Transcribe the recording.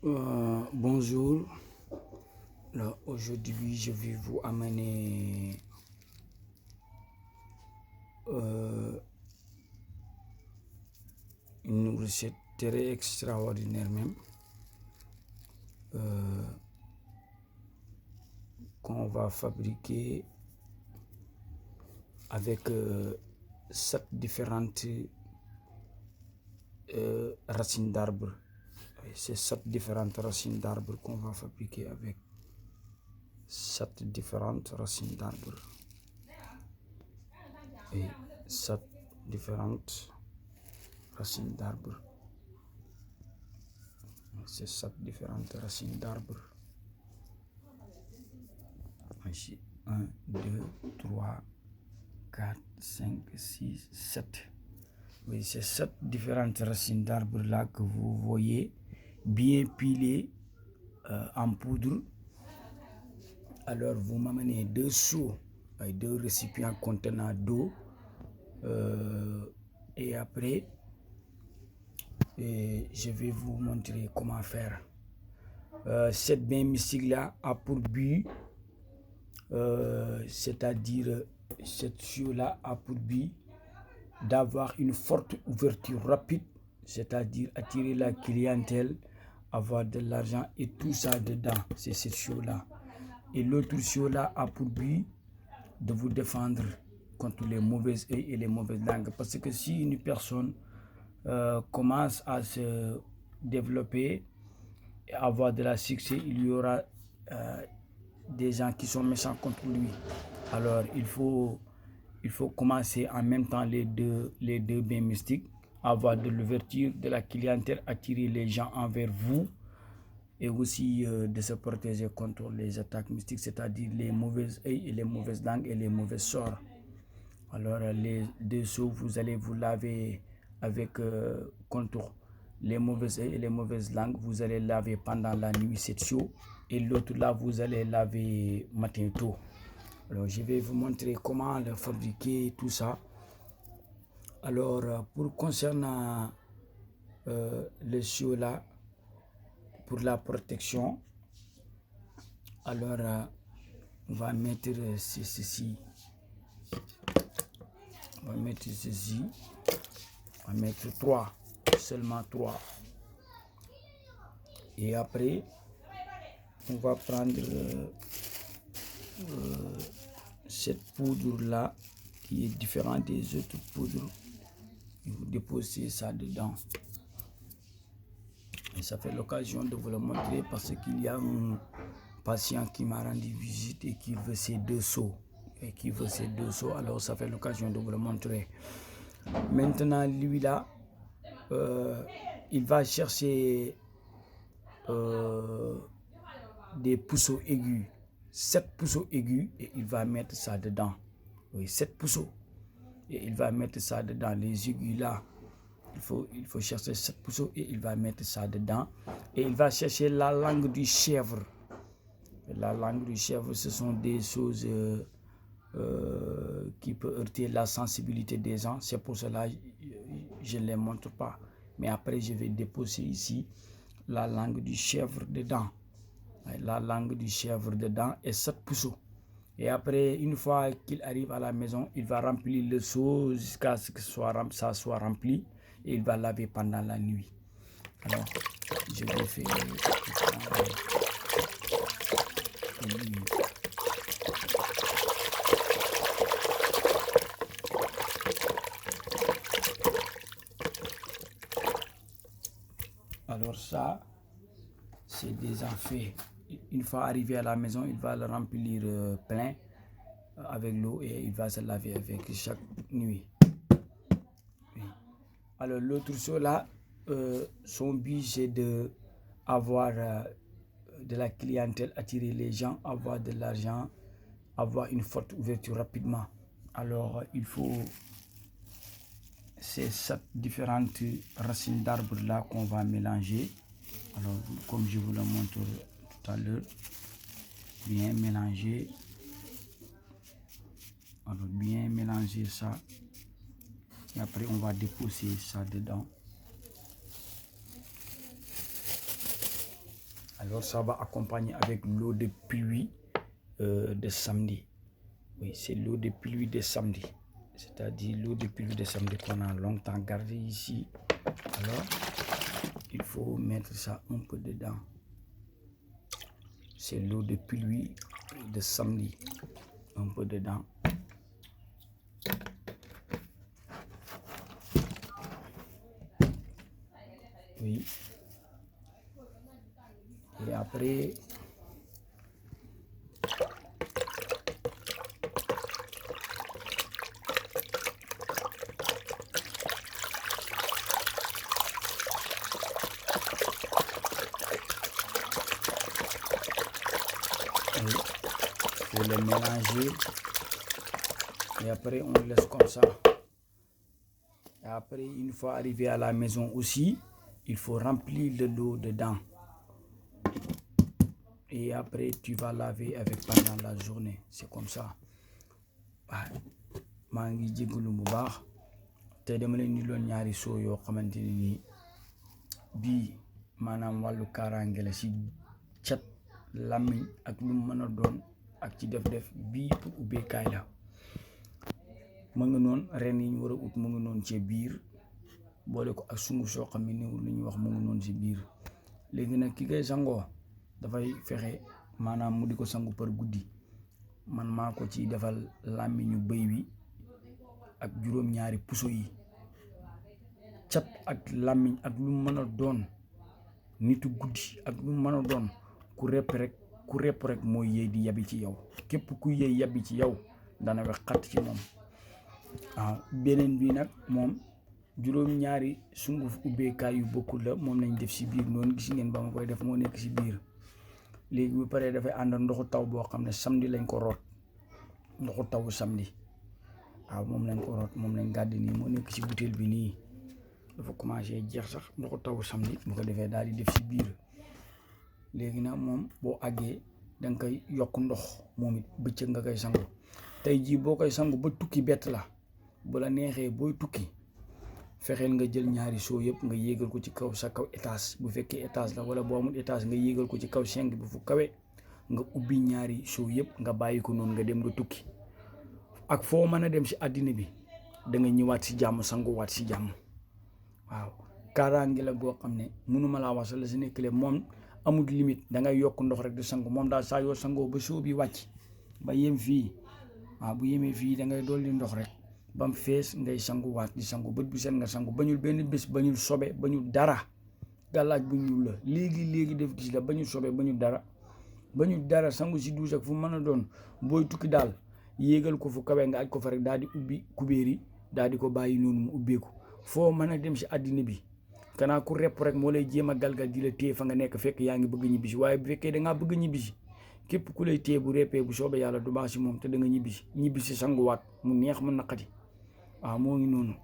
Bonjour. Aujourd'hui, je vais vous amener une recette très extraordinaire même qu'on va fabriquer avec 7 différentes racines d'arbres. C'est 7 différentes racines d'arbres qu'on va fabriquer avec 7 différentes racines d'arbres. Et 7 différentes racines d'arbres. C'est 7 différentes racines d'arbres. Ici, 1, 2, 3, 4, 5, 6, 7. Oui, c'est 7 différentes racines d'arbres là que vous voyez bien pilées en poudre. Alors, vous m'amenez 2 seaux, 2 récipients contenant d'eau. Et après, je vais vous montrer comment faire. Cette bain mystique là a pour but, c'est-à-dire cette seau là a pour but d'avoir une forte ouverture rapide, c'est-à-dire attirer la clientèle, avoir de l'argent et tout ça dedans, c'est cette seau là. Et l'autre seau là a pour but de vous défendre contre les mauvaises œils et les mauvaises langues. Parce que si une personne commence à se développer et avoir de la succès, il y aura des gens qui sont méchants contre lui. Alors il faut commencer en même temps les deux bains mystiques, avoir de l'ouverture, de la clientèle, attirer les gens envers vous et aussi de se protéger contre les attaques mystiques, c'est-à-dire les mauvaises œils et les mauvaises langues et les mauvais sorts. Alors les 2 seaux, vous allez vous laver avec contre les mauvaises œils et les mauvaises langues. Vous allez laver pendant la nuit cette seau et l'autre là vous allez laver matin tôt. Alors je vais vous montrer comment le fabriquer, tout ça. Alors pour concernant le seau là, pour la protection, alors on va mettre ceci. On va mettre ceci. On va mettre 3, seulement 3. Et après, on va prendre cette poudre là qui est différente des autres poudres et vous déposez ça dedans. Et ça fait l'occasion de vous le montrer parce qu'il y a un patient qui m'a rendu visite et qui veut ces 2 seaux. Alors ça fait l'occasion de vous le montrer. Maintenant, lui là, il va chercher des puceaux aigus, 7 puceaux aigus, et il va mettre ça dedans. Oui, 7 puceaux. Et il va mettre ça dedans. Les aigus là, il faut chercher 7 puceaux et il va mettre ça dedans. Et il va chercher la langue du chèvre. La langue du chèvre, ce sont des choses qui peuvent heurter la sensibilité des gens. C'est pour cela que je ne les montre pas. Mais après, je vais déposer ici la langue du chèvre dedans. La langue du chèvre dedans et 7 puceaux. Et après, une fois qu'il arrive à la maison, il va remplir le seau jusqu'à ce que ça soit rempli. Et il va laver pendant la nuit. Alors, je vais faire... Alors ça, c'est déjà fait. Une fois arrivé à la maison, il va le remplir plein avec l'eau et il va se laver avec chaque nuit. Oui. Alors l'autre chose là, son but c'est de avoir de la clientèle, attirer les gens, avoir de l'argent, avoir une forte ouverture rapidement. Alors il faut ces 7 différentes racines d'arbres là qu'on va mélanger. Alors comme je vous le montre tout à l'heure, bien mélanger. Alors bien mélanger ça. Et après on va déposer ça dedans. Alors ça va accompagner avec l'eau de pluie de samedi. Oui, c'est l'eau de pluie de samedi. C'est-à-dire l'eau de pluie de samedi qu'on a longtemps gardée ici. Alors, il faut mettre ça un peu dedans. C'est l'eau de pluie de samedi. Un peu dedans. Oui. Et après, il faut le mélanger. Et après, on le laisse comme ça. Et après, une fois arrivé à la maison aussi, il faut remplir de l'eau dedans. Et après, tu vas laver avec pendant la journée. C'est comme ça. maa ngi jégalu bu baax te dama leen ni loon ñaari soo yoo xamante ne nii bii maanaam wàllu kaaraange la si cat làmmiñ ak lu mën a doon ak ci def bii pour ubbeekaay la mu ngi noonu ren yi ñu war a ut mu ngi noonu ci biir boole ko ak sungu soo xam ne néewul lu ñuy wax mu ngi noonu si biir léegi nag ki koy sangoo dafay fexe maanaam mu di ko sangu par guddi man maa ko ci defal làmmiñu bëy wi ak juróom-ñaari puso yi cat ak làmmiñ ak lu mën a doon nitu guddi ak lu mën a doon ku repp rek mooy yéey di yabi ci yow képp ku yéey yabi ci yow dana wex xatt ci moom waaw beneen bi nag moom juróom-ñaari sunguf ubbeekaay yu bokkul la moom lañ def si biir noonu gis ngeen ba ma koy def moo nekk si biir léegi bu paree dafay ànd ndoxu taw boo xam ne samedi lañ ko root ndoxu tawu samedi waaw moom lañ ko root moom lañ gàddi nii moo nekk si butéel bi nii dafa commencé jeex sax ndoxu tawu samedi bu ko defee daal di def si biir léegi nag moom boo àggee da nga koy yokk ndox moom it bëccëg nga koy sangu tey jii boo koy sangu ba tukki bett la bu la neexee booy tukki fexeel nga jël ñaari soo yëpp nga yéegal ko ci kaw sa kaw étage bu fekkee étage la wala boo amul étage nga yéegal ko ci kaw seng bi fu kawe nga ubbi ñaari soo yëpp nga bàyyi ko noonu nga dem nga tukki ak foo mën a dem si àddina bi da nga ñëwaat si jàmm sanguwaat si jàmm waaw kaaraange la goo xam ne mënuma laa wax la si nekk le moom amul limite da ngay yokk ndox rek di sangu moom daal saa yoo sangoo ba soo bi wàcc ba yem fii waaw bu yemee fii da ngay dolli ndox rek bam fees ngay sanguwaat di sangu bët bu set nga sangu bañul benn bés bañul sobe bañul dara gàllaaj bu ñuul la léegi def gis la bañul sobe bañul dara sangu si duus ak fu mën a doon booy tukki daal yéegal ko fu kawe nga aj ko fa rek daal di ubbi kubéer yi daal di ko bàyyi noonu mu ubbeeku foo mën a dem si àddina bi kanaa ku repp rek moo lay jéem a galgal di la téye fa nga nekk fekk yaa ngi bëgg ñibbisi waaye bu fekkee da ngaa bëgg ñibbisi képp ku lay téye bu reppee bu soobee yàlla du baax si moom te da nga ñibbisi sanguwaat mu neex mu naqati waaw moo ngi noonu